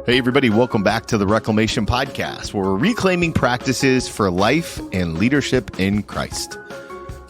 Hey, everybody, welcome back to the Reclamation Podcast, where we're reclaiming practices for life and leadership in Christ.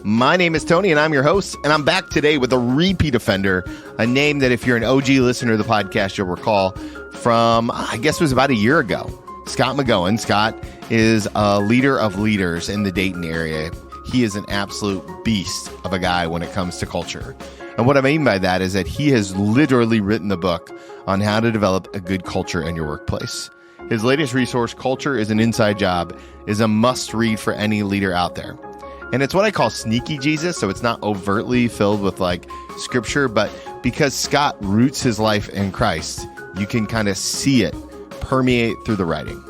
My name is Tony, and I'm your host, and I'm back today with a repeat offender, a name that if you're an OG listener of the podcast, you'll recall from, I guess it was about a year ago, Scott McGohan. Scott is a leader of leaders in the Dayton area. He is an absolute beast of a guy when it comes to culture. And what I mean by that is that he has literally written the book on how to develop a good culture in your workplace. His latest resource, Culture is an Inside Job, is a must-read for any leader out there. And it's what I call sneaky Jesus, so it's not overtly filled with like scripture, but because Scott roots his life in Christ, you can kind of see it permeate through the writing.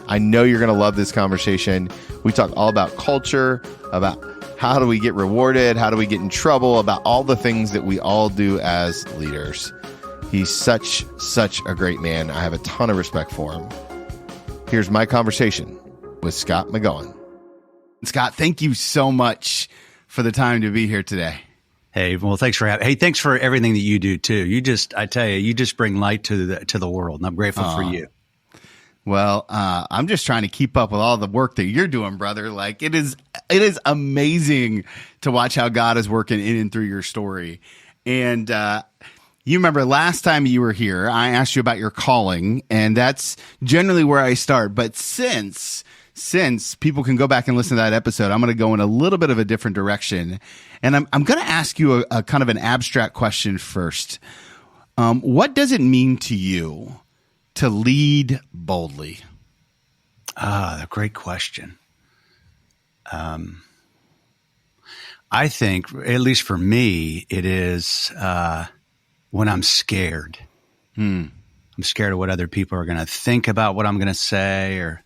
I know you're going to love this conversation. We talk all about culture, about how do we get rewarded, how do we get in trouble, about all the things that we all do as leaders. He's such a great man. I have a ton of respect for him. Here's my conversation with Scott McGohan. Scott, thank you so much for the time to be here today. Hey, well, thanks for having. Hey, thanks for everything that you do too. I tell you, you just bring light to the world, and I'm grateful for you. Well, I'm just trying to keep up with all the work that you're doing, brother. Like it is amazing to watch how God is working in and through your story. And you remember last time you were here, I asked you about your calling, and that's generally where I start. But since people can go back and listen to that episode, I'm going to go in a little bit of a different direction. And I'm going to ask you a kind of an abstract question first. What does it mean to you to lead boldly? A great question. I think, at least for me, it is when I'm scared. I'm scared of what other people are going to think about what I'm going to say, or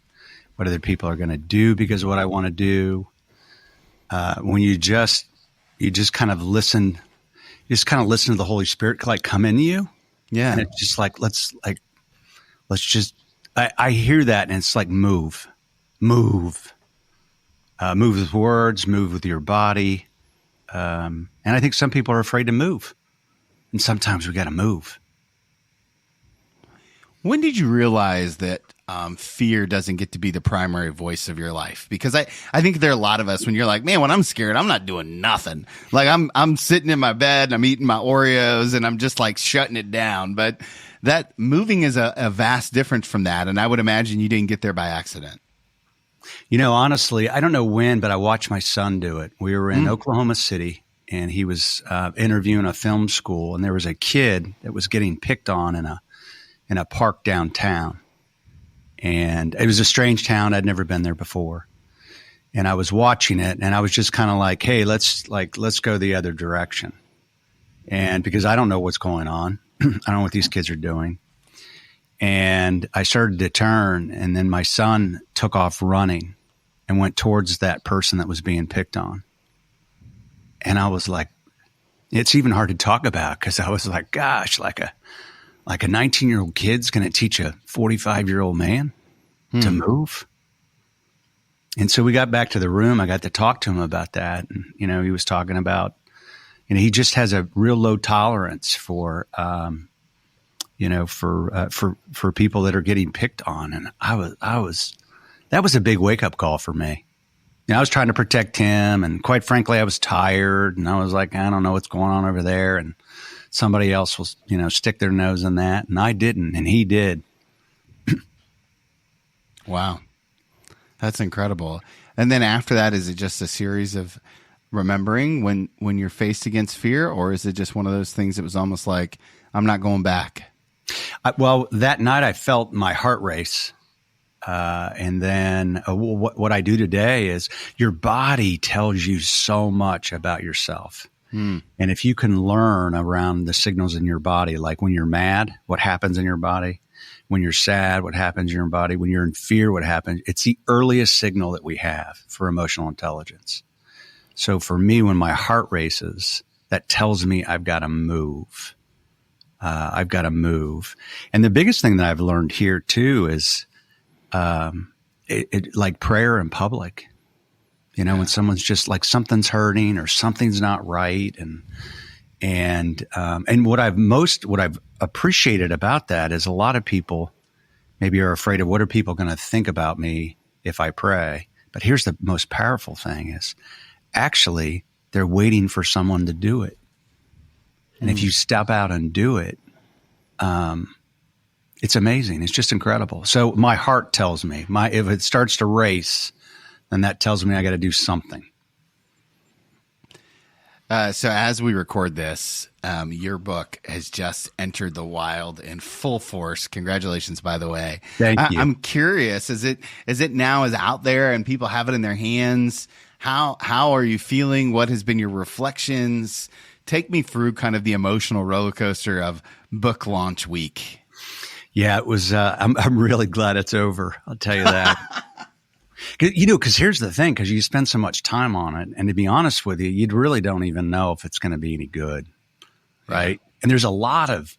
what other people are going to do because of what I want to do. When you just kind of listen, to the Holy Spirit like come into you. Yeah. And it's just like, I hear that, and it's like move with words, move with your body. And I think some people are afraid to move, and sometimes we got to move. When did you realize that fear doesn't get to be the primary voice of your life? Because I think there are a lot of us when you're like, man, when I'm scared, I'm not doing nothing. Like I'm sitting in my bed, and I'm eating my Oreos, and I'm just like shutting it down. But that moving is a vast difference from that. And I would imagine you didn't get there by accident. You know, honestly, I don't know when, but I watched my son do it. We were in Oklahoma City, and he was interviewing a film school, and there was a kid that was getting picked on in a park downtown. And it was a strange town. I'd never been there before. And I was watching it, and I was just kind of like, hey, let's go the other direction. And because I don't know what's going on. I don't know what these kids are doing. And I started to turn, and then my son took off running and went towards that person that was being picked on. And I was like, it's even hard to talk about, because I was like, gosh, like a 19-year-old kid's going to teach a 45-year-old man to move. And so we got back to the room. I got to talk to him about that. And, he was talking about, he just has a real low tolerance for, for people that are getting picked on. And that was a big wake up call for me. I was trying to protect him, and quite frankly, I was tired, and I was like, I don't know what's going on over there. And somebody else will, stick their nose in that. And I didn't, and he did. Wow. That's incredible. And then after that, is it just a series of remembering when you're faced against fear, or is it just one of those things that was almost like, I'm not going back? Well, that night I felt my heart race. And then what I do today is your body tells you so much about yourself. And if you can learn around the signals in your body, like when you're mad, what happens in your body? When you're sad, what happens in your body? When you're in fear, what happens? It's the earliest signal that we have for emotional intelligence. So for me, when my heart races, that tells me I've got to move. I've got to move. And the biggest thing that I've learned here too is like prayer in public. When someone's just like something's hurting or something's not right, and what I've appreciated about that is a lot of people Maybe you're afraid of what are people going to think about me if I pray. But here's the most powerful thing is actually they're waiting for someone to do it. And if you step out and do it, it's amazing. It's just incredible. So my heart tells me, if it starts to race, then that tells me I got to do something. So as we record this, your book has just entered the wild in full force. Congratulations, by the way. Thank you. I'm curious, is it now is out there and people have it in their hands? How are you feeling? What has been your reflections? Take me through kind of the emotional roller coaster of book launch week. Yeah, it was. I'm really glad it's over. I'll tell you that. Because here's the thing, because you spend so much time on it, and to be honest with you, you really don't even know if it's going to be any good, right? Yeah. And there's a lot of,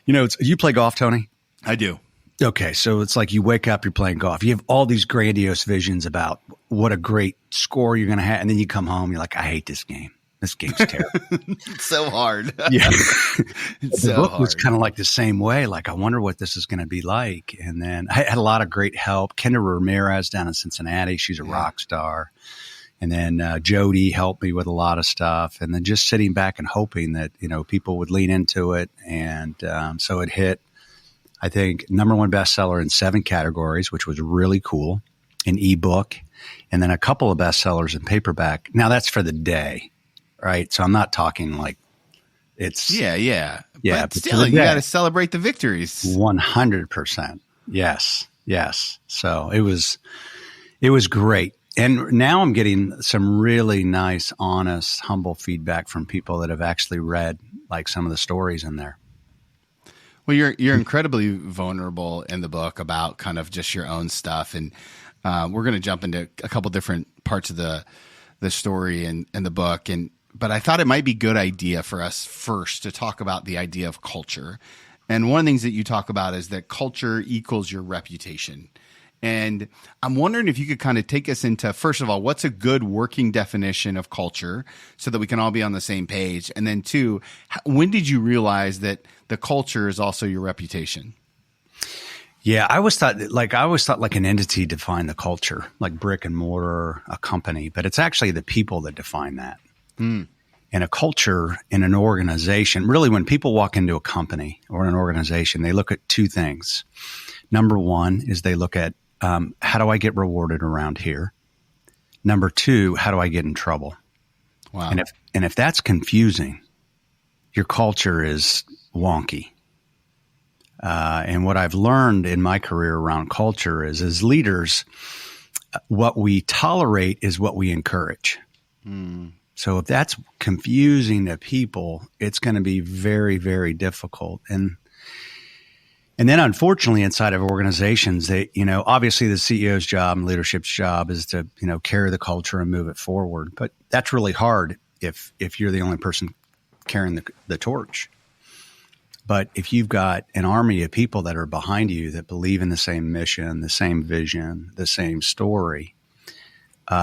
you play golf, Tony? I do. Okay, so it's like you wake up, you're playing golf. You have all these grandiose visions about what a great score you're going to have, and then you come home, you're like, I hate this game. This game's terrible. It's so hard. Yeah. It's the so book hard. was kind of like the same way. Like, I wonder what this is going to be like. And then I had a lot of great help. Kendra Ramirez down in Cincinnati. She's a rock star. And then Jody helped me with a lot of stuff. And then just sitting back and hoping that, people would lean into it. And so it hit, I think, #1 bestseller in 7 categories, which was really cool, in ebook. And then a couple of bestsellers in paperback. Now, that's for the day. Right. So I'm not talking like it's. Yeah. But still, you got to celebrate the victories. 100%. Yes. So it was great. And now I'm getting some really nice, honest, humble feedback from people that have actually read like some of the stories in there. Well, you're incredibly vulnerable in the book about kind of just your own stuff. And we're going to jump into a couple different parts of the story and the book. But I thought it might be a good idea for us first to talk about the idea of culture. And one of the things that you talk about is that culture equals your reputation. And I'm wondering if you could kind of take us into, first of all, what's a good working definition of culture so that we can all be on the same page? And then 2, when did you realize that the culture is also your reputation? Yeah, I always thought like an entity defined the culture, like brick and mortar, a company, but it's actually the people that define that. And a culture in an organization, really when people walk into a company or an organization, they look at 2 things. #1 is they look at how do I get rewarded around here? #2, how do I get in trouble? Wow. And if that's confusing, your culture is wonky. And what I've learned in my career around culture is as leaders, what we tolerate is what we encourage. So if that's confusing to people, it's going to be very, very difficult. And then unfortunately inside of organizations, they, obviously the CEO's job and leadership's job is to, carry the culture and move it forward. But that's really hard if you're the only person carrying the torch. But if you've got an army of people that are behind you that believe in the same mission, the same vision, the same story,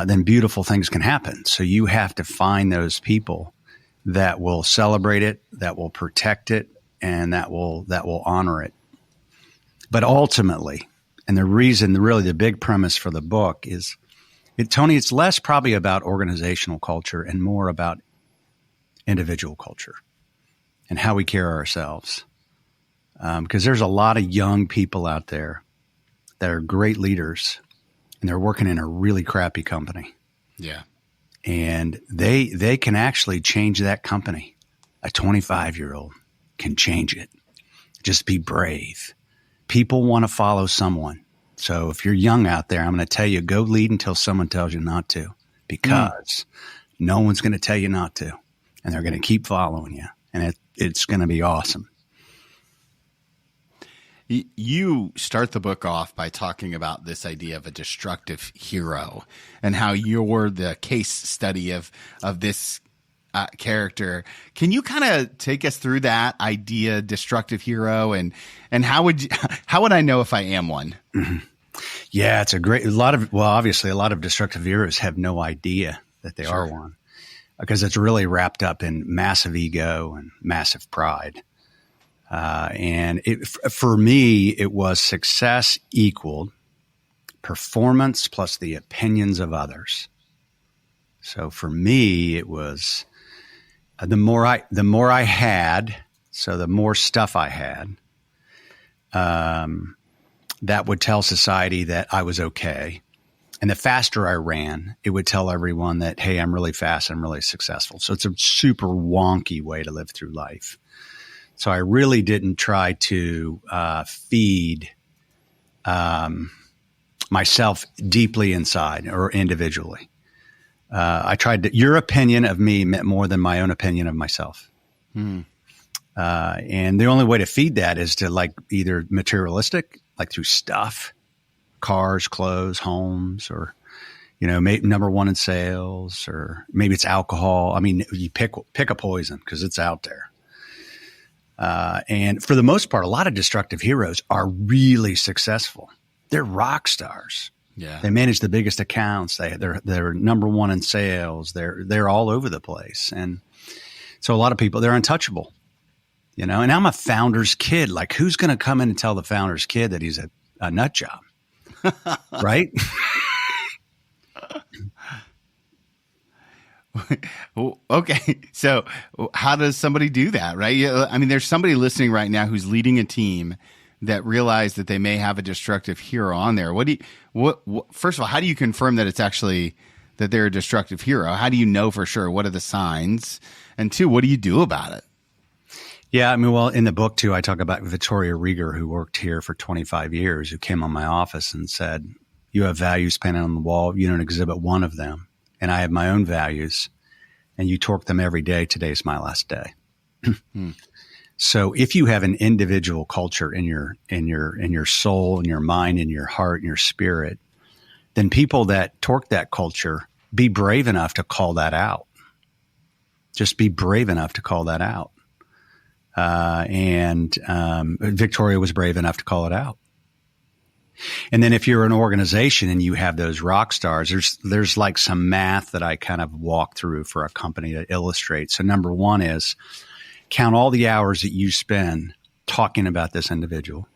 then beautiful things can happen. So you have to find those people that will celebrate it, that will protect it, and that will honor it. But ultimately, and the reason, really the big premise for the book is, Tony, it's less probably about organizational culture and more about individual culture and how we carry ourselves. Because there's a lot of young people out there that are great leaders and they're working in a really crappy company. Yeah. And they can actually change that company. A 25-year-old can change it. Just be brave. People want to follow someone. So if you're young out there, I'm going to tell you, go lead until someone tells you not to, because no one's going to tell you not to. And they're going to keep following you. And it's going to be awesome. You start the book off by talking about this idea of a destructive hero and how you're the case study of this character. Can you kind of take us through that idea, destructive hero, and how would I know if I am one? Mm-hmm. Yeah, it's obviously a lot of destructive heroes have no idea that they are one, because it's really wrapped up in massive ego and massive pride. For me, it was success equaled performance plus the opinions of others. So for me, it was the more I had, so the more stuff I had, that would tell society that I was okay. And the faster I ran, it would tell everyone that, hey, I'm really fast, I'm really successful. So it's a super wonky way to live through life. So I really didn't try to feed myself deeply inside or individually. I tried to, your opinion of me meant more than my own opinion of myself. And the only way to feed that is to like either materialistic, like through stuff, cars, clothes, homes, or, number one in sales, or maybe it's alcohol. I mean, you pick a poison because it's out there. And for the most part, a lot of destructive heroes are really successful. They're rock stars. Yeah. They manage the biggest accounts. They're number one in sales. They're all over the place. And so a lot of people, they're untouchable, and I'm a founder's kid. Like, who's going to come in and tell the founder's kid that he's a nut job? Right? Okay. So how does somebody do that? Right. I mean, there's somebody listening right now who's leading a team that realize that they may have a destructive hero on there. First of all, how do you confirm that it's actually that they're a destructive hero? How do you know for sure? What are the signs? And two, what do you do about it? Yeah, I mean, well, in the book too, I talk about Victoria Rieger, who worked here for 25 years, who came on my office and said, you have values painted on the wall. You don't exhibit one of them. And I have my own values, and you torque them every day. Today's my last day. So if you have an individual culture in your soul, in your mind, in your heart, in your spirit, then people that torque that culture, be brave enough to call that out. Just be brave enough to call that out. Victoria was brave enough to call it out. And then if you're an organization and you have those rock stars, there's like some math that I kind of walk through for a company to illustrate. So number one is count all the hours that you spend talking about this individual.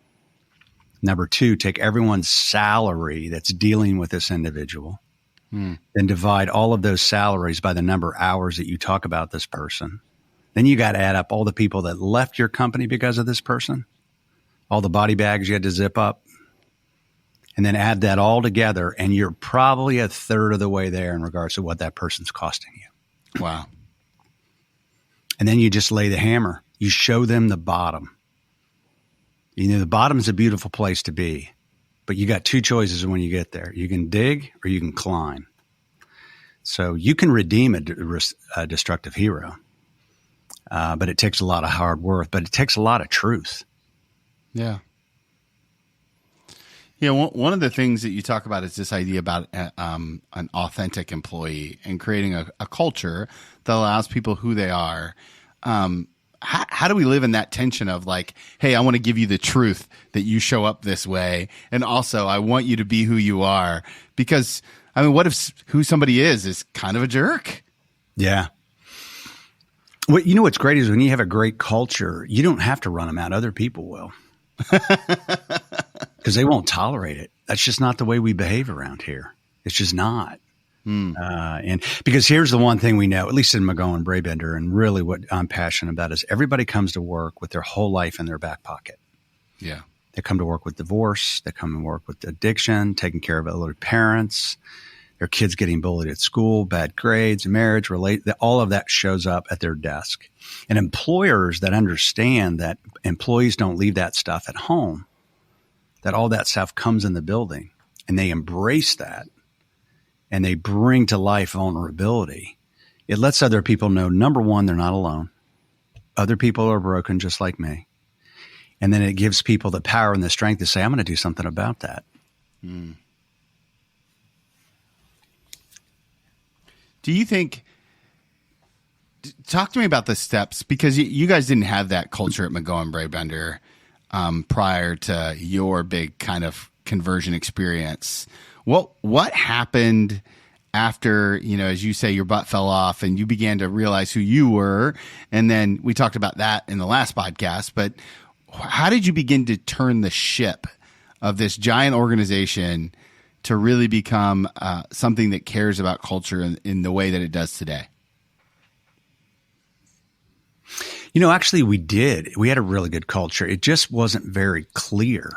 Number two, take everyone's salary that's dealing with this individual. Then divide all of those salaries by the number of hours that you talk about this person. Then you got to add up all the people that left your company because of this person, all the body bags you had to zip up, and then add that all together, and you're probably a third of the way there in regards to what that person's costing you. Wow. And then you just lay the hammer. You show them the bottom. The bottom's a beautiful place to be, but you got two choices when you get there. You can dig or you can climb. So you can redeem a destructive hero. But it takes a lot of hard work, but it takes a lot of truth. Yeah. Yeah. One of the things that you talk about is this idea about an authentic employee and creating a culture that allows people who they are. How do we live in that tension of like, hey, I want to give you the truth that you show up this way. And also I want you to be who you are, because I mean, what if who somebody is kind of a jerk? Yeah. Well, what's great is when you have a great culture, you don't have to run them out. Other people will. Because they won't tolerate it. That's just not the way we behave around here. It's just not. And because here's the one thing we know, at least in McGohan Brabender, and really what I'm passionate about is everybody comes to work with their whole life in their back pocket. Yeah. They come to work with divorce. They come to work with addiction, taking care of elderly parents, their kids getting bullied at school, bad grades, marriage, all of that shows up at their desk. And employers that understand that employees don't leave that stuff at home, that all that stuff comes in the building, and they embrace that, and they bring to life vulnerability, it lets other people know, number one, they're not alone. Other people are broken just like me. And then it gives people the power and the strength to say, I'm going to do something about that. Do you think, talk to me about the steps, because you guys didn't have that culture at McGohan Brabender prior to your big kind of conversion experience. What happened after, as you say, your butt fell off and you began to realize who you were. And then we talked about that in the last podcast, but how did you begin to turn the ship of this giant organization to really become something that cares about culture in the way that it does today? Actually we did. We had a really good culture. It just wasn't very clear.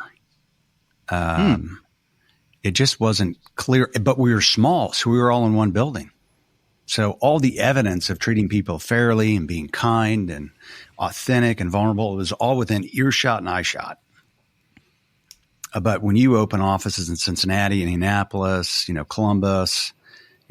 It just wasn't clear, but we were small, so we were all in one building. So all the evidence of treating people fairly and being kind and authentic and vulnerable, it was all within earshot and eyeshot. But when you open offices in Cincinnati, Indianapolis, Columbus,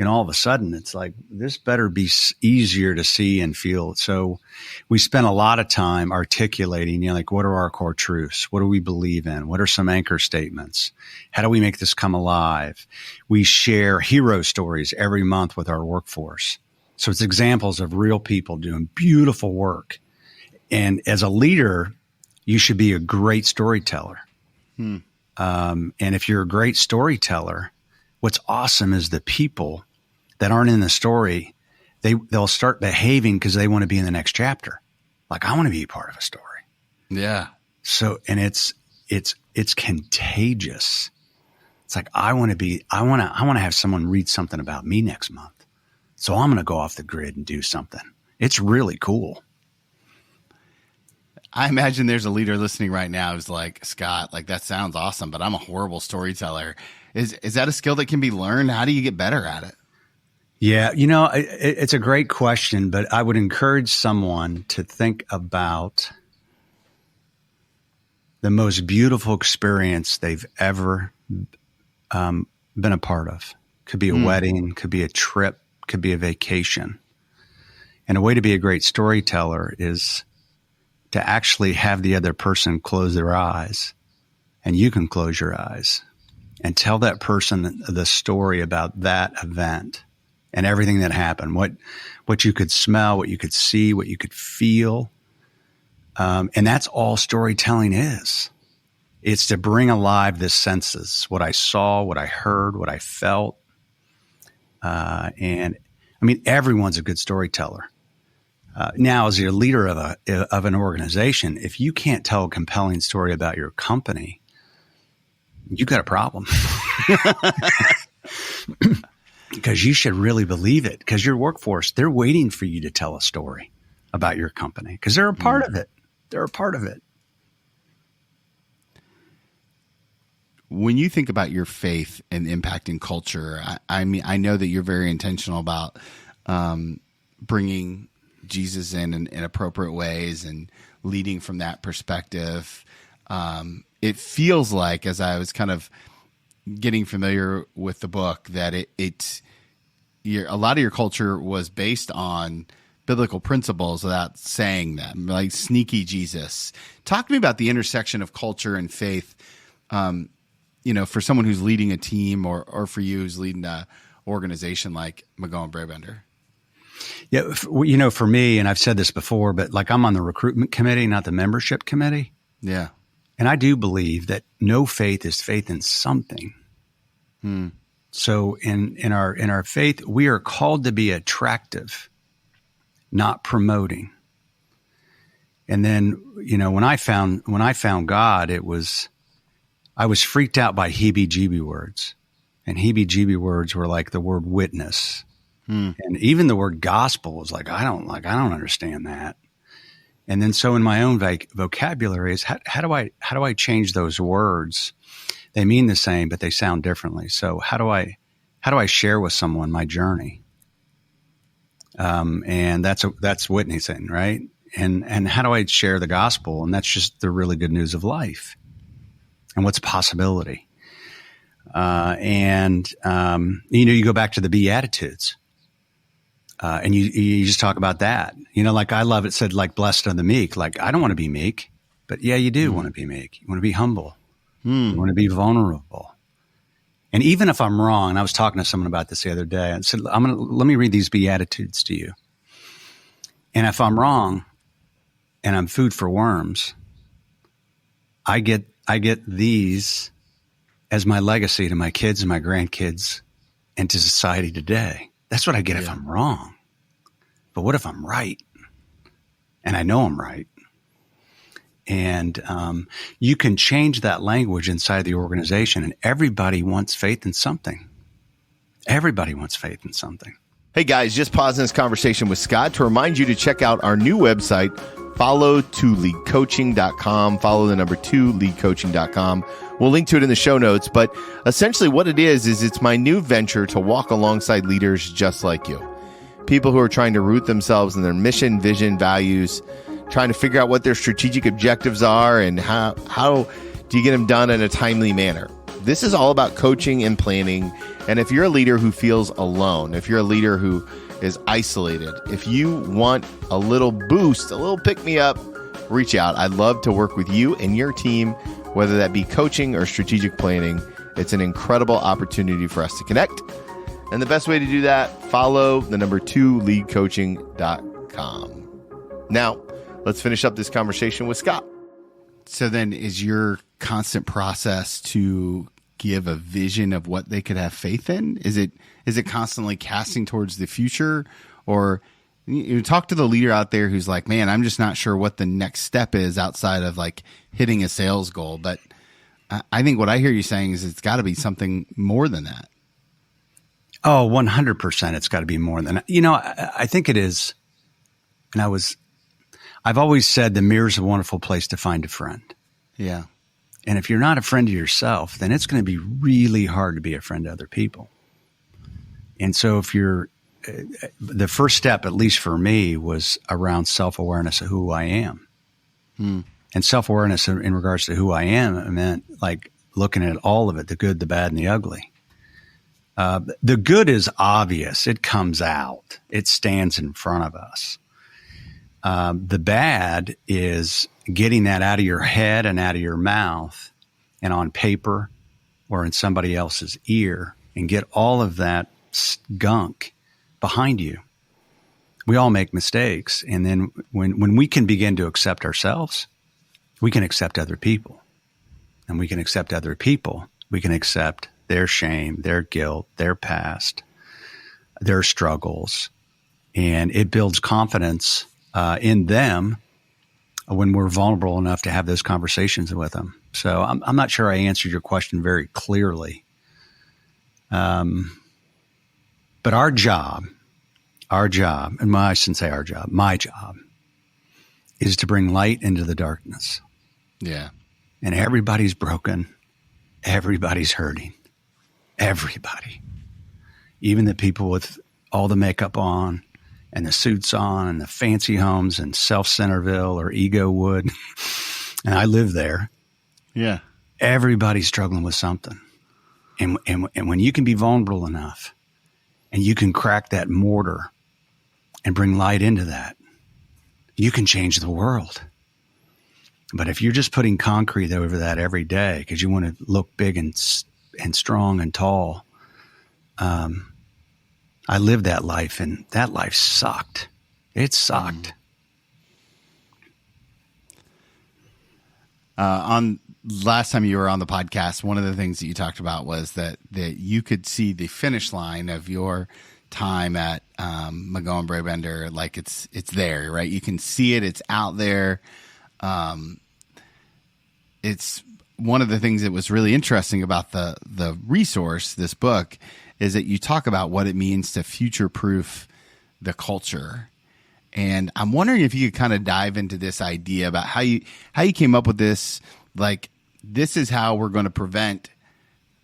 all of a sudden it's like, this better be easier to see and feel. So we spent a lot of time articulating, what are our core truths? What do we believe in? What are some anchor statements? How do we make this come alive? We share hero stories every month with our workforce. So it's examples of real people doing beautiful work. And as a leader, you should be a great storyteller. And if you're a great storyteller, what's awesome is the people that aren't in the story, they'll start behaving because they want to be in the next chapter. Like, I want to be a part of a story. Yeah. So, and it's contagious. It's like, I want to have someone read something about me next month. So I'm going to go off the grid and do something. It's really cool. I imagine there's a leader listening right now who's like, Scott, that sounds awesome, but I'm a horrible storyteller. Is that a skill that can be learned? How do you get better at it? Yeah, it's a great question, but I would encourage someone to think about the most beautiful experience they've ever been a part of. Could be a wedding, could be a trip, could be a vacation. And a way to be a great storyteller is to actually have the other person close their eyes, and you can close your eyes and tell that person the story about that event and everything that happened, what you could smell, what you could see, what you could feel. And that's all storytelling is. It's to bring alive the senses, what I saw, what I heard, what I felt. And I mean, everyone's a good storyteller. Now, as your leader of an organization, if you can't tell a compelling story about your company, you got a problem. Because you should really believe it, because your workforce, they're waiting for you to tell a story about your company because they're a part of it. They're a part of it. When you think about your faith and impacting culture, I mean, I know that you're very intentional about bringing Jesus in appropriate ways and leading from that perspective. It feels like, as I was kind of getting familiar with the book, that a lot of your culture was based on biblical principles without saying them, like sneaky Jesus. Talk to me about the intersection of culture and faith, for someone who's leading a team or for you who's leading an organization like McGohan Brabender. Yeah, for me, and I've said this before, but I'm on the recruitment committee, not the membership committee. Yeah. And I do believe that no faith is faith in something. So in our faith, we are called to be attractive, not promoting. And then, when I found God, I was freaked out by heebie-jeebie words. And heebie-jeebie words were like the word witness. And even the word gospel was I don't understand that. And then so in my own vocabulary is how do I change those words? They mean the same, but they sound differently. So how do I share with someone my journey? And that's witnessing, right? And how do I share the gospel? And that's just the really good news of life and what's possibility. You go back to the Beatitudes. And you just talk about that, I love it said, blessed are the meek. I don't want to be meek, but yeah, you do want to be meek. You want to be humble. You want to be vulnerable. And even if I'm wrong, and I was talking to someone about this the other day, I said, let me read these Beatitudes to you. And if I'm wrong and I'm food for worms, I get these as my legacy to my kids and my grandkids and to society today. That's what I get if I'm wrong. But what if I'm right? And I know I'm right. And you can change that language inside the organization, and everybody wants faith in something. Everybody wants faith in something. Hey guys, just pausing this conversation with Scott to remind you to check out our new website, follow2leadcoaching.com. Follow the number 2leadcoaching.com. We'll link to it in the show notes, but essentially what it is it's my new venture to walk alongside leaders just like you. People who are trying to root themselves in their mission, vision, values, trying to figure out what their strategic objectives are and how do you get them done in a timely manner. This is all about coaching and planning. And if you're a leader who feels alone, if you're a leader who is isolated, if you want a little boost, a little pick-me-up, reach out. I'd love to work with you and your team, whether that be coaching or strategic planning. It's an incredible opportunity for us to connect. And the best way to do that, follow the number 2leadcoaching.com. Now, let's finish up this conversation with Scott. So then is your constant process to give a vision of what they could have faith in? Is it constantly casting towards the future? Or you talk to the leader out there who's like, man, I'm just not sure what the next step is outside of like hitting a sales goal. But I think what I hear you saying is it's got to be something more than that. Oh, 100%. It's got to be more than that. You know, I think it is. And I've always said the mirror is a wonderful place to find a friend. Yeah. And if you're not a friend to yourself, then it's going to be really hard to be a friend to other people. And so if you're, the first step, at least for me, was around self-awareness of who I am. And self-awareness in regards to who I am meant like looking at all of it, the good, the bad, and the ugly. The good is obvious. It comes out. It stands in front of us. The bad is getting that out of your head and out of your mouth and on paper or in somebody else's ear and get all of that gunk behind you. We all make mistakes. And then when we can begin to accept ourselves, we can accept other people. And we can accept other people. We can accept their shame, their guilt, their past, their struggles. And it builds confidence in them when we're vulnerable enough to have those conversations with them. So I'm not sure I answered your question very clearly. But our job, and I shouldn't say our job, my job is to bring light into the darkness. Yeah. And everybody's broken. Everybody's hurting. Everybody. Even the people with all the makeup on and the suits on and the fancy homes in Self-Centerville or Egowood. And I live there. Yeah. Everybody's struggling with something. And when you can be vulnerable enough and you can crack that mortar and bring light into that, you can change the world. But if you're just putting concrete over that every day because you want to look big and strong and tall, I lived that life, and that life sucked. It sucked. On last time you were on the podcast, one of the things that you talked about was that you could see the finish line of your time at McGohan Brabender, like it's there, right? You can see it. It's out there. It's one of the things that was really interesting about the resource, this book, is that you talk about what it means to future-proof the culture. And I'm wondering if you could kind of dive into this idea about how you came up with this, like, this is how we're going to prevent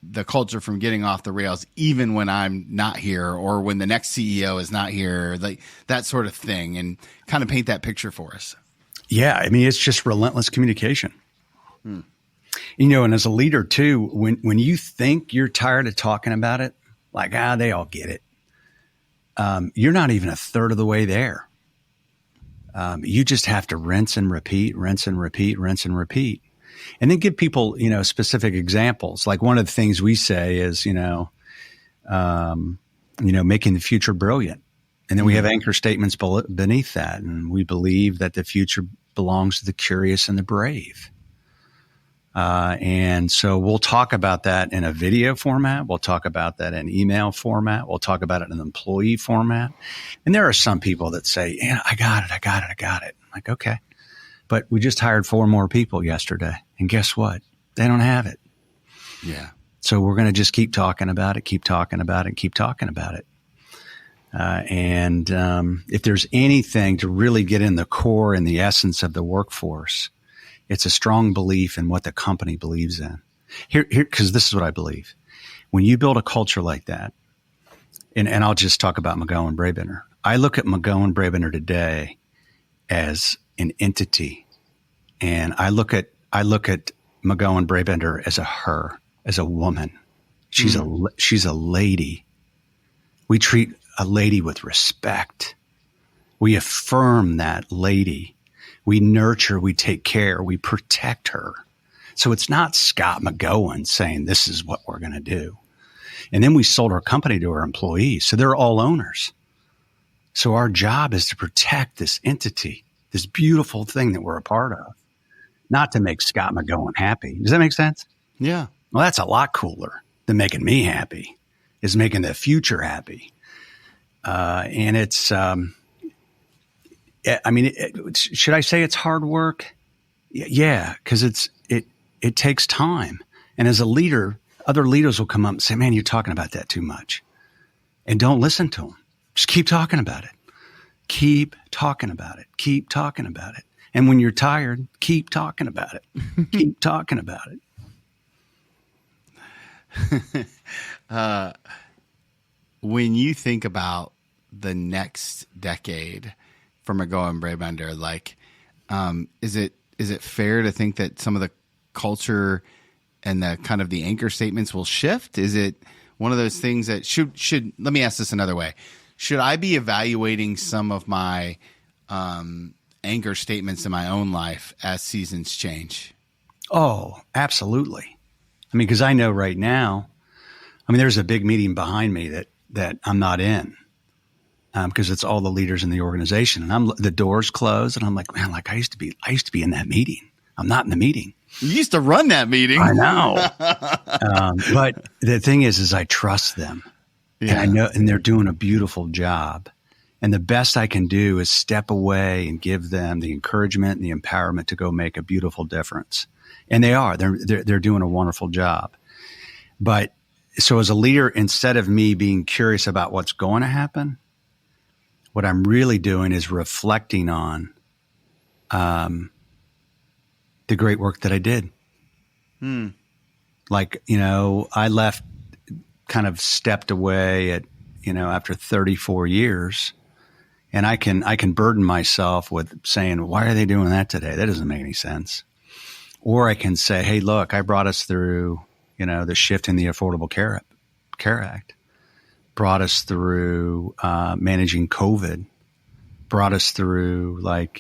the culture from getting off the rails, even when I'm not here or when the next CEO is not here, like that sort of thing, and kind of paint that picture for us. Yeah. I mean, it's just relentless communication. You know, and as a leader too, when you think you're tired of talking about it, like, they all get it. You're not even a third of the way there. You just have to rinse and repeat, rinse and repeat, rinse and repeat. And then give people, specific examples. Like one of the things we say is, making the future brilliant. And then we have anchor statements beneath that. And we believe that the future belongs to the curious and the brave. And so we'll talk about that in a video format. We'll talk about that in email format. We'll talk about it in an employee format. And there are some people that say, yeah, I got it. I'm like, okay. But we just hired 4 more people yesterday. And guess what? They don't have it. Yeah. So we're going to just keep talking about it, keep talking about it, keep talking about it. And if there's anything to really get in the core and the essence of the workforce, it's a strong belief in what the company believes in. Here, because this is what I believe. When you build a culture like that, and I'll just talk about McGohan Brabender. I look at McGohan Brabender today as an entity, and I look at McGohan Brabender as as a woman. She's a lady. We treat a lady with respect. We affirm that lady. We nurture, we take care, we protect her. So it's not Scott McGohan saying this is what we're going to do. And then we sold our company to our employees. So they're all owners. So our job is to protect this entity, this beautiful thing that we're a part of, not to make Scott McGohan happy. Does that make sense? Yeah. Well, that's a lot cooler than making me happy, is making the future happy. And it's, should I say it's hard work? Yeah, because it takes time. And as a leader, other leaders will come up and say, man, you're talking about that too much. And don't listen to them. Just keep talking about it. Keep talking about it. Keep talking about it. And when you're tired, keep talking about it. Keep talking about it. When you think about the next decade for McGohan Brabender, like, is it fair to think that some of the culture and the kind of the anchor statements will shift? Is it one of those things that should let me ask this another way. Should I be evaluating some of my anchor statements in my own life as seasons change? Oh, absolutely. I mean, because I know right now, there's a big meeting behind me that I'm not in. Because it's all the leaders in the organization, and the doors closed, and I'm like, man, like I used to be in that meeting. I'm not in the meeting. You used to run that meeting. I know. But the thing is I trust them, and I know, and they're doing a beautiful job. And the best I can do is step away and give them the encouragement and the empowerment to go make a beautiful difference. And they are. They're doing a wonderful job. But so as a leader, instead of me being curious about what's going to happen, what I'm really doing is reflecting on the great work that I did. Like, I left, kind of stepped away at, after 34 years, and I can burden myself with saying, why are they doing that today? That doesn't make any sense. Or I can say, hey, look, I brought us through, the shift in the Affordable Care Act. Brought us through managing COVID, brought us through an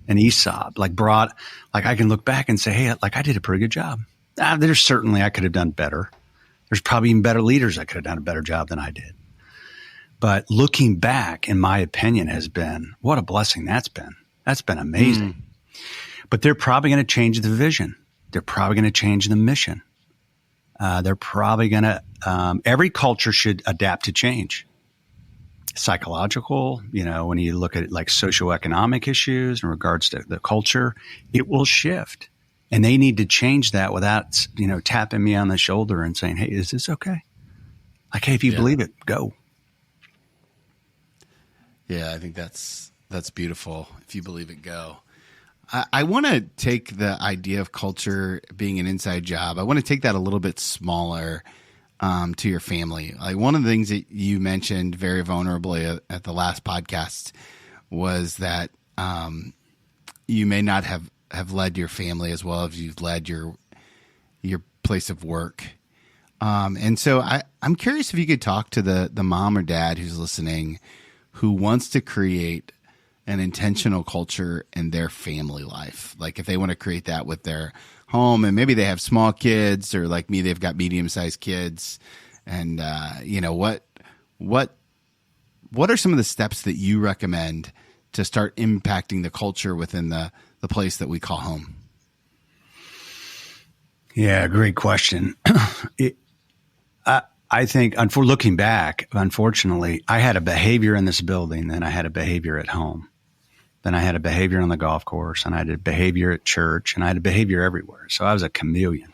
ESOP, I can look back and say, hey, I did a pretty good job. There's certainly I could have done better. There's probably even better leaders that could have done a better job than I did. But looking back, in my opinion, has been, what a blessing that's been. That's been amazing. But they're probably going to change the vision. They're probably going to change the mission. They're probably going to, every culture should adapt to change. Psychological, when you look at like socioeconomic issues in regards to the culture, it will shift. And they need to change that without, tapping me on the shoulder and saying, hey, is this okay? Like, hey, if you believe it, go. Yeah, I think that's beautiful. If you believe it, go. I want to take the idea of culture being an inside job. I want to take that a little bit smaller to your family. Like one of the things that you mentioned very vulnerably at the last podcast was that you may not have led your family as well as you've led your place of work. And so I'm curious if you could talk to the mom or dad who's listening who wants to create an intentional culture in their family life. Like if they want to create that with their home and maybe they have small kids or like me, they've got medium-sized kids. And, what are some of the steps that you recommend to start impacting the culture within the place that we call home? Yeah, great question. it, I think, for looking back, unfortunately, I had a behavior in this building, then I had a behavior at home. Then I had a behavior on the golf course, and I had a behavior at church, and I had a behavior everywhere. So I was a chameleon.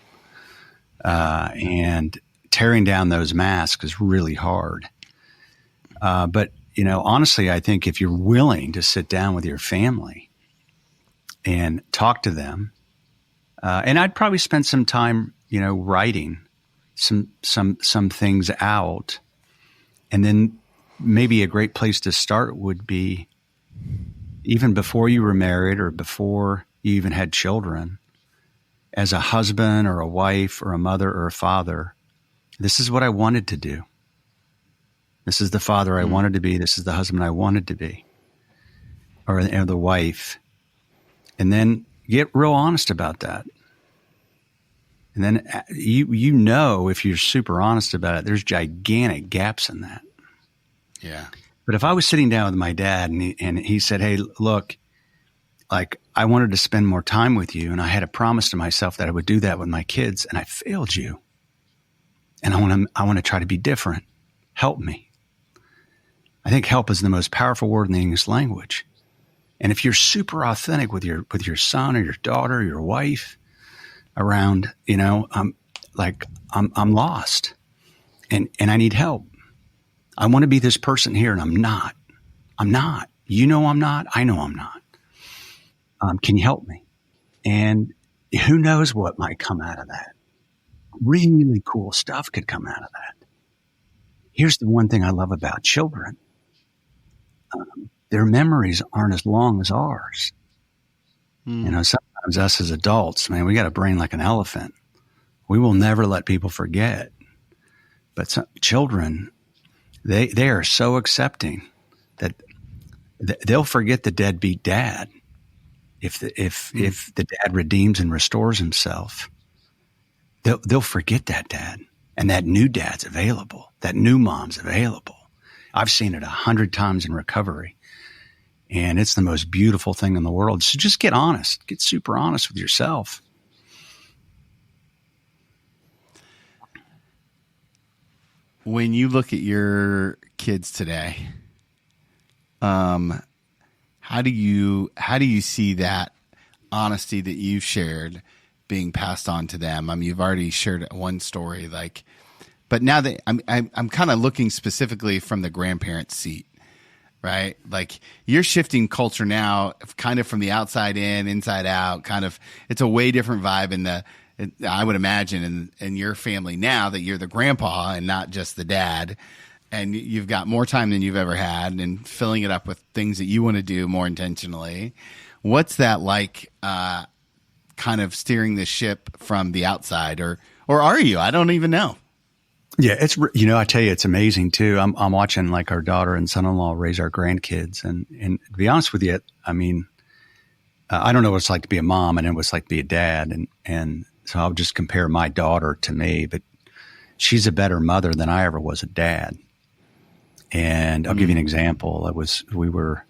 And tearing down those masks is really hard. But, honestly, I think if you're willing to sit down with your family and talk to them, and I'd probably spend some time, writing some things out. And then maybe a great place to start would be even before you were married or before you even had children, as a husband or a wife or a mother or a father, this is what I wanted to do. This is the father I wanted to be. This is the husband I wanted to be, or the wife. And then get real honest about that. And then if you're super honest about it, there's gigantic gaps in that. Yeah. But if I was sitting down with my dad and he said, "Hey, look, like I wanted to spend more time with you, and I had a promise to myself that I would do that with my kids, and I failed you. And I want to try to be different. Help me." I think help is the most powerful word in the English language. And if you're super authentic with your son or your daughter or your wife around, I'm lost and I need help. I want to be this person here, and I'm not. I'm not. I'm not. I know I'm not. Can you help me? And who knows what might come out of that? Really cool stuff could come out of that. Here's the one thing I love about children. Their memories aren't as long as ours. Sometimes us as adults, man, we got a brain like an elephant. We will never let people forget. But children, they are so accepting that they'll forget the deadbeat dad if the dad redeems and restores himself. They'll forget that dad, and that new dad's available. That new mom's available. I've seen it 100 times in recovery, and it's the most beautiful thing in the world. So just get honest. Get super honest with yourself. When you look at your kids today, how do you see that honesty that you've shared being passed on to them? I mean, you've already shared one story, but now that I'm kind of looking specifically from the grandparent seat, right? Like you're shifting culture now, kind of from the outside in, inside out. Kind of, it's a way different vibe I would imagine in your family now that you're the grandpa and not just the dad, and you've got more time than you've ever had, and filling it up with things that you want to do more intentionally. What's that like? Kind of steering the ship from the outside, or are you? I don't even know. Yeah, it's I tell you, it's amazing too. I'm watching like our daughter and son-in-law raise our grandkids, and to be honest with you, I mean, I don't know what it's like to be a mom, and what it's like to be a dad, and so I'll just compare my daughter to me, but she's a better mother than I ever was a dad. And I'll give you an example. We were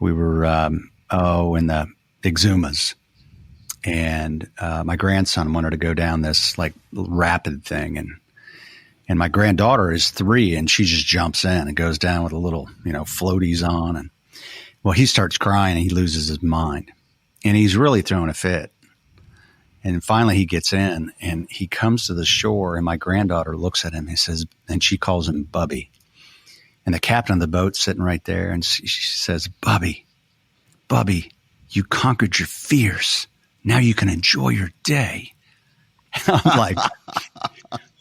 in the Exumas, and my grandson wanted to go down this like rapid thing, and my granddaughter is 3, and she just jumps in and goes down with a little floaties on, and well, he starts crying and he loses his mind, and he's really throwing a fit. And finally he gets in and he comes to the shore, and my granddaughter looks at him. He says, and she calls him Bubby. And the captain of the boat's sitting right there, and she says, Bubby, you conquered your fears. Now you can enjoy your day. I'm like,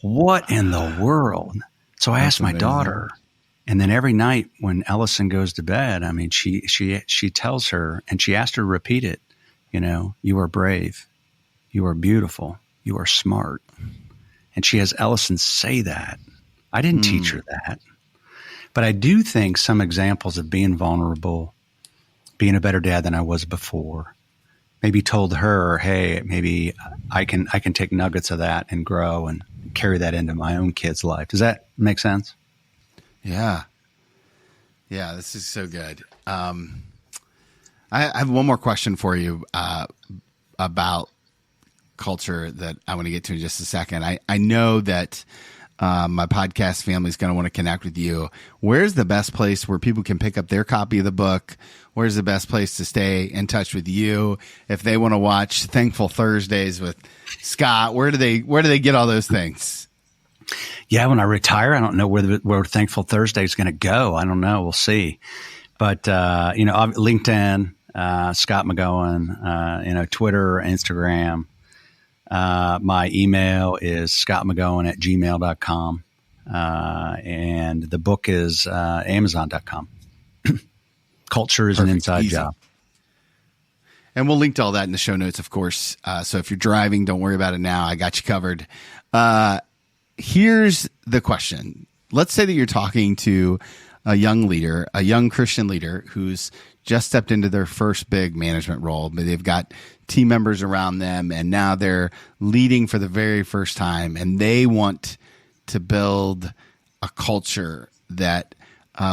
what in the world? So I asked my daughter, and then every night when Ellison goes to bed, I mean, she tells her, and she asked her to repeat it, you are brave. You are beautiful. You are smart. And she has Ellison say that. I didn't teach her that. But I do think some examples of being vulnerable, being a better dad than I was before, maybe told her, hey, maybe I can take nuggets of that and grow and carry that into my own kid's life. Does that make sense? Yeah. Yeah, this is so good. I have one more question for you about culture that I want to get to in just a second. I know that my podcast family is going to want to connect with you. Where's the best place where people can pick up their copy of the book? Where's the best place to stay in touch with you if they want to watch Thankful Thursdays with Scott? Where do they get all those things? Yeah, when I retire, I don't know where Thankful Thursday is going to go. I don't know. We'll see. But LinkedIn, Scott McGohan, Twitter, Instagram. My email is scottmcgohan@gmail.com. And the book is amazon.com. Culture is an inside job. And we'll link to all that in the show notes, of course. So if you're driving, don't worry about it now. I got you covered. Here's the question. Let's say that you're talking to a young leader, a young Christian leader who's just stepped into their first big management role, but they've got team members around them and now they're leading for the very first time and they want to build a culture that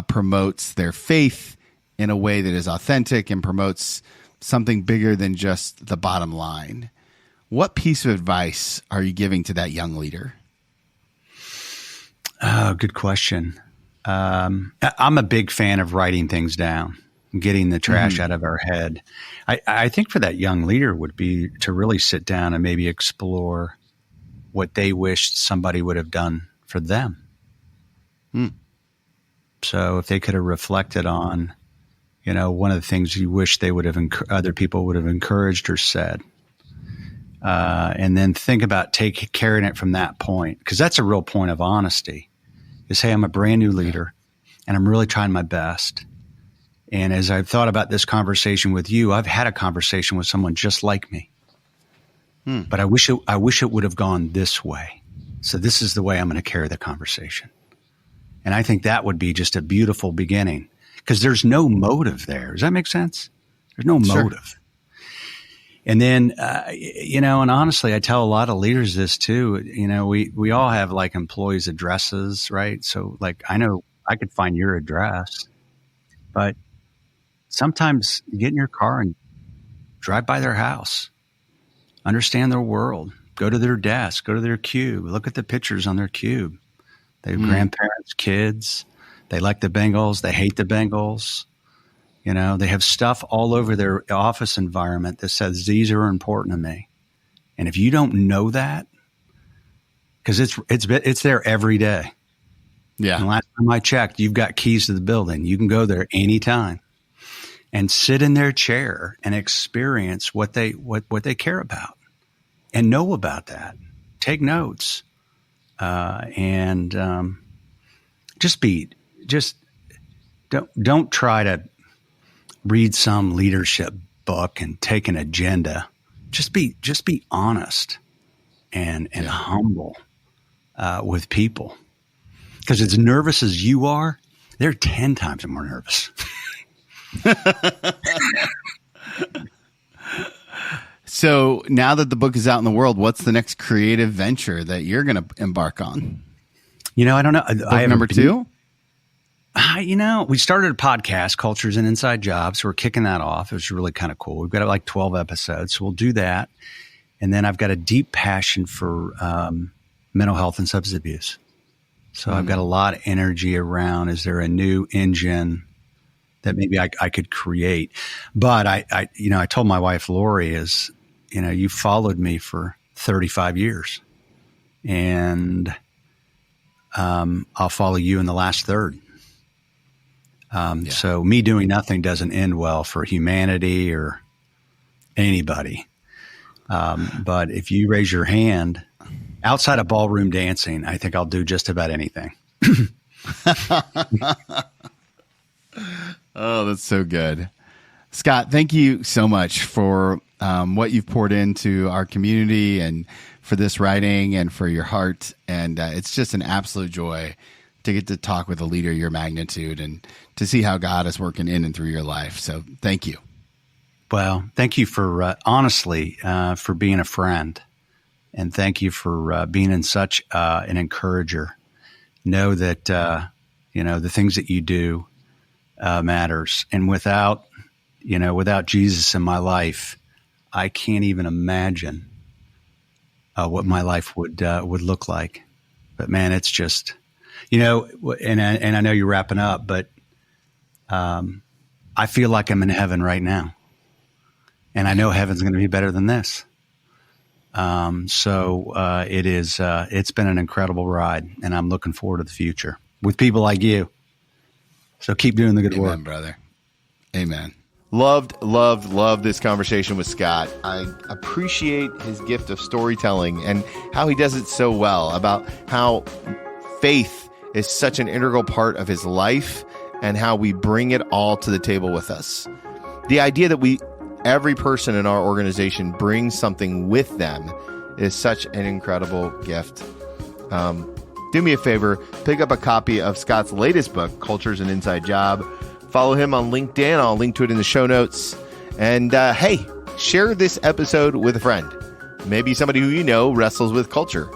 promotes their faith in a way that is authentic and promotes something bigger than just the bottom line. What piece of advice are you giving to that young leader? Oh, good question. I'm a big fan of writing things down, getting the trash out of our head. I think for that young leader would be to really sit down and maybe explore what they wished somebody would have done for them. So if they could have reflected on, one of the things you wish they would have, other people would have encouraged or said, and then think about carrying it from that point, because that's a real point of honesty. Is, hey, I'm a brand new leader, and I'm really trying my best. And as I've thought about this conversation with you, I've had a conversation with someone just like me, but I wish it would have gone this way. So this is the way I'm going to carry the conversation. And I think that would be just a beautiful beginning, because there's no motive there. Does that make sense? There's no motive. And then, and honestly, I tell a lot of leaders this too. We all have like employees' addresses, right? So like, I know I could find your address, but sometimes get in your car and drive by their house, understand their world, go to their desk, go to their cube, look at the pictures on their cube. They have grandparents, kids. They like the Bengals. They hate the Bengals. They have stuff all over their office environment that says these are important to me. And if you don't know that, because it's there every day. Yeah. And last time I checked, you've got keys to the building. You can go there anytime and sit in their chair and experience what they care about and know about that. Take notes, and don't try to read some leadership book and take an agenda. Just be honest and humble with people. Because as nervous as you are, they're 10 times more nervous. So now that the book is out in the world, what's the next creative venture that you're going to embark on? I don't know. Book number 2? We started a podcast, Culture's an Inside Job. So we're kicking that off. It was really kind of cool. We've got like 12 episodes. So we'll do that. And then I've got a deep passion for mental health and substance abuse. So I've got a lot of energy around, is there a new engine that maybe I could create? But I told my wife, Lori, you followed me for 35 years and I'll follow you in the last third. So me doing nothing doesn't end well for humanity or anybody. But if you raise your hand outside of ballroom dancing, I think I'll do just about anything. Oh, that's so good. Scott, thank you so much for what you've poured into our community and for this writing and for your heart. And it's just an absolute joy to get to talk with a leader your magnitude and to see how God is working in and through your life. So thank you. Well, thank you for honestly for being a friend, and thank you for being in such an encourager. Know that the things that you do matters, and without Jesus in my life, I can't even imagine what my life would look like. But man, it's just, and I know you're wrapping up, but I feel like I'm in heaven right now, and I know heaven's going to be better than this. So it is. It's been an incredible ride, and I'm looking forward to the future with people like you. So keep doing the good work. Amen, brother. Amen. Loved this conversation with Scott. I appreciate his gift of storytelling and how he does it so well, about how faith is such an integral part of his life and how we bring it all to the table with us. The idea that every person in our organization brings something with them is such an incredible gift. Do me a favor, pick up a copy of Scott's latest book, Culture's an Inside Job. Follow him on LinkedIn. I'll link to it in the show notes. And hey, share this episode with a friend. Maybe somebody who you know wrestles with culture.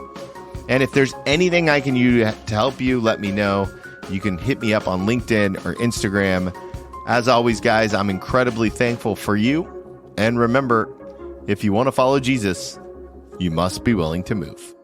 And if there's anything I can do to help you, let me know. You can hit me up on LinkedIn or Instagram. As always, guys, I'm incredibly thankful for you. And remember, if you want to follow Jesus, you must be willing to move.